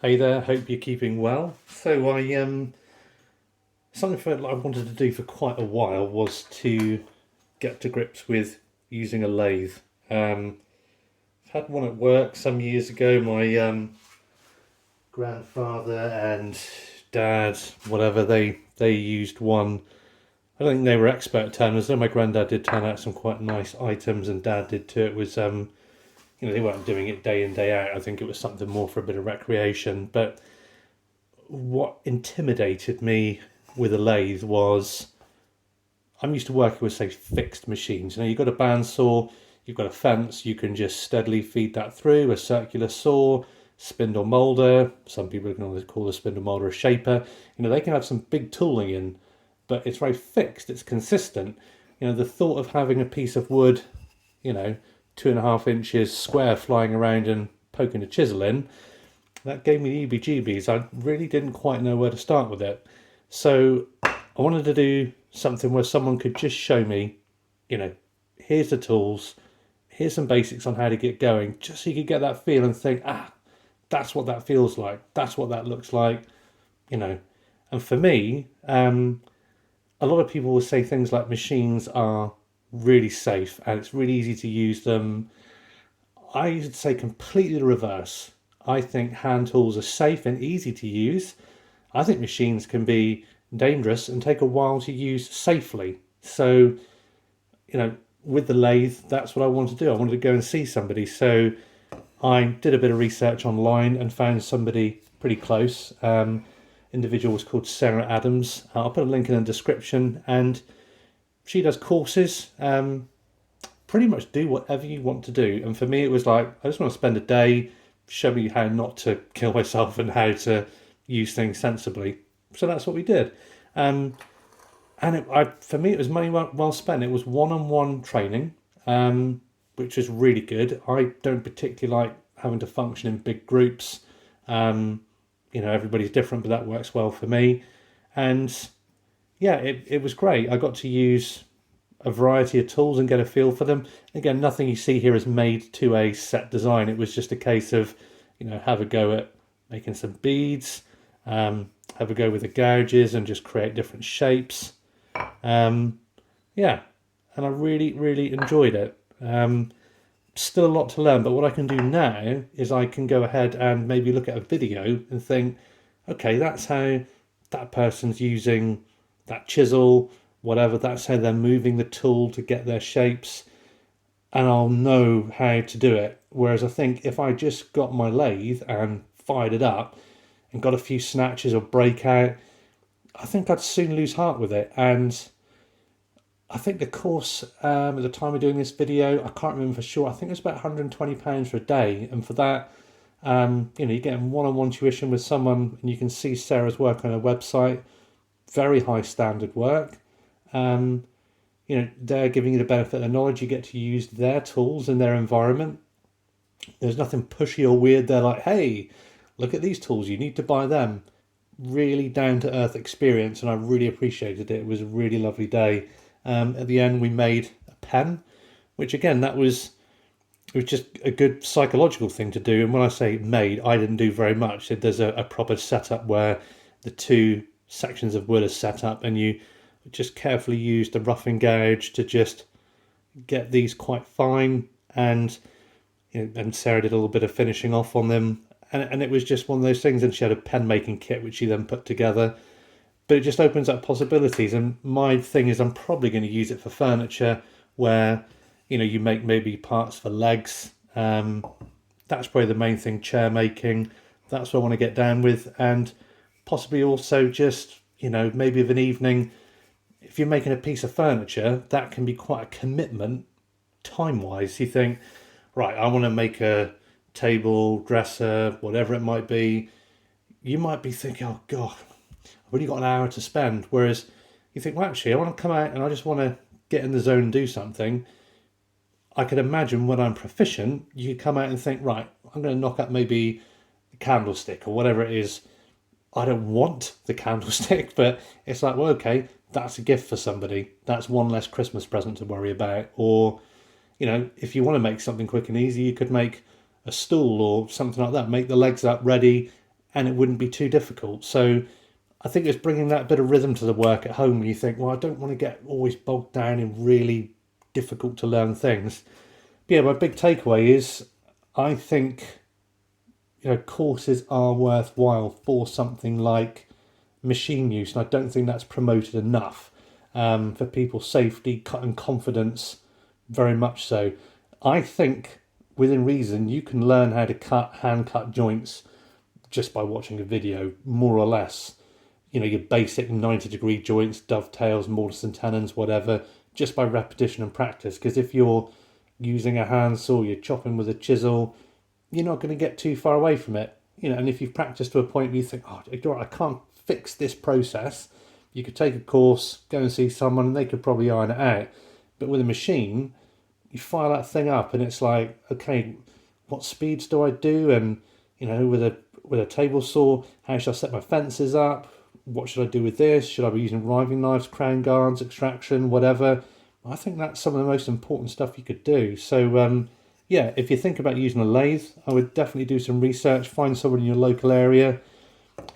Hey there, hope you're keeping well. Something that I wanted to do for quite a while was to get to grips with using a lathe. Um, I've had one at work some years ago. My grandfather and dad, whatever, they used one. I don't think they were expert turners, though my granddad did turn out some quite nice items, and dad did too. It was they weren't doing it day in day out. I think it was something more for a bit of recreation, but what intimidated me with a lathe was I'm used to working with, say, fixed machines. You've got a bandsaw, you've got a fence, you can just steadily feed that through, a circular saw, spindle molder. Some people can always call the spindle molder a shaper. They can have some big tooling in, but it's very fixed, it's consistent. The thought of having a piece of wood, you know, 2.5 inches square flying around and poking a chisel in, that gave me the EBGBs. I really didn't quite know where to start with it. So I wanted to do something where someone could just show me, you know, here's the tools, here's some basics on how to get going, just so you could get that feel and think, that's what that feels like, that's what that looks like, you know. And for me, a lot of people will say things like machines are really safe and it's really easy to use them. I used to say completely the reverse. I think hand tools are safe and easy to use. I think machines can be dangerous and take a while to use safely. So, with the lathe, that's what I wanted to do. I wanted to go and see somebody. So I did a bit of research online and found somebody pretty close. Individual was called Sarah Adams. I'll put a link in the description, and she does courses. Pretty much do whatever you want to do. And for me, it was like, I just want to spend a day, show me how not to kill myself and how to use things sensibly. So that's what we did. Um, for me, it was money well spent. It was one-on-one training, which was really good. I don't particularly like having to function in big groups. Everybody's different, but that works well for me. And yeah, it was great. I got to use a variety of tools and get a feel for them. Again, nothing you see here is made to a set design. It was just a case of, have a go at making some beads, have a go with the gouges and just create different shapes. Yeah, and I really, really enjoyed it. Still a lot to learn, but what I can do now is I can go ahead and maybe look at a video and think, okay, that's how that person's using that chisel, whatever, that's how they're moving the tool to get their shapes, and I'll know how to do it. Whereas I think if I just got my lathe and fired it up and got a few snatches or breakout, I think I'd soon lose heart with it. And I think the course, at the time of doing this video, I can't remember for sure, I think it was about £120 for a day. And for that, you're getting one-on-one tuition with someone, and you can see Sarah's work on her website. Very high standard work. They're giving you the benefit of their knowledge. You get to use their tools in their environment. There's nothing pushy or weird. They're like, hey, look at these tools, you need to buy them. Really down to earth experience, and I really appreciated it. It was a really lovely day. At the end, we made a pen, which again, it was just a good psychological thing to do. And when I say made, I didn't do very much. There's a proper setup where the two sections of wood are set up, and you just carefully use the roughing gouge to just get these quite fine. And and Sarah did a little bit of finishing off on them, and it was just one of those things. And she had a pen making kit which she then put together. But it just opens up possibilities. And my thing is, I'm probably going to use it for furniture, where you make maybe parts for legs. That's probably the main thing. Chair making. That's what I want to get down with, and possibly also just maybe of an evening. If you're making a piece of furniture, that can be quite a commitment time-wise. You think, right, I want to make a table, dresser, whatever it might be. You might be thinking, oh God, I've only got an hour to spend. Whereas you think, well, actually, I want to come out and I just want to get in the zone and do something. I could imagine when I'm proficient, you could come out and think, right, I'm going to knock up maybe a candlestick or whatever it is. I don't want the candlestick, but it's like, well, okay, that's a gift for somebody. That's one less Christmas present to worry about. Or, if you want to make something quick and easy, you could make a stool or something like that. Make the legs up ready, and it wouldn't be too difficult. So I think it's bringing that bit of rhythm to the work at home when you think, well, I don't want to get always bogged down in really difficult to learn things. But yeah, my big takeaway is I think courses are worthwhile for something like machine use, and I don't think that's promoted enough for people's safety and confidence. Very much so. I think within reason you can learn how to hand cut joints just by watching a video, more or less. Your basic 90-degree joints, dovetails, mortise and tenons, whatever, just by repetition and practice. Because if you're using a handsaw, you're chopping with a chisel, you're not going to get too far away from it. And if you've practiced to a point where you think, oh, I can't fix this process, you could take a course, go and see someone, and they could probably iron it out. But with a machine, you fire that thing up, and it's like, okay, what speeds do I do? And with a table saw, how should I set my fences up? What should I do with this? Should I be using riving knives, crown guards, extraction, whatever? I think that's some of the most important stuff you could do. So yeah, if you think about using a lathe, I would definitely do some research, find someone in your local area.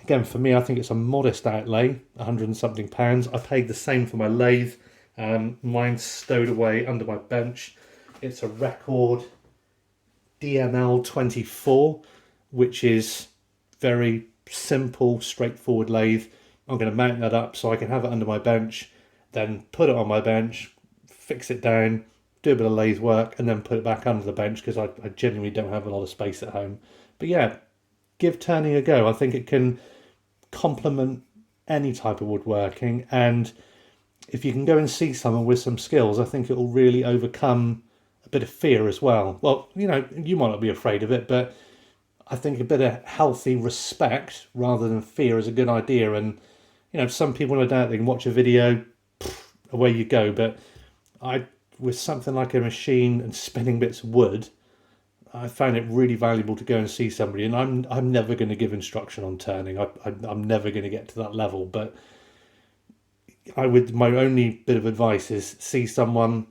Again, for me, I think it's a modest outlay, 100 and something pounds. I paid the same for my lathe. Mine's stowed away under my bench. It's a Record DML 24, which is very simple, straightforward lathe. I'm going to mount that up so I can have it under my bench, then put it on my bench, fix it down, do a bit of lathe work, and then put it back under the bench because I genuinely don't have a lot of space at home. But yeah, give turning a go. I think it can complement any type of woodworking, and if you can go and see someone with some skills, I think it will really overcome a bit of fear as well. Well, you might not be afraid of it, but I think a bit of healthy respect rather than fear is a good idea. And some people, no doubt, they can watch a video, away you go. But with something like a machine and spinning bits of wood, I found it really valuable to go and see somebody. And I'm never going to give instruction on turning. I'm never going to get to that level. But my only bit of advice is see someone,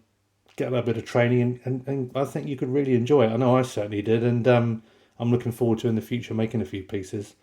get a bit of training, and I think you could really enjoy it. I know I certainly did, and I'm looking forward to in the future making a few pieces.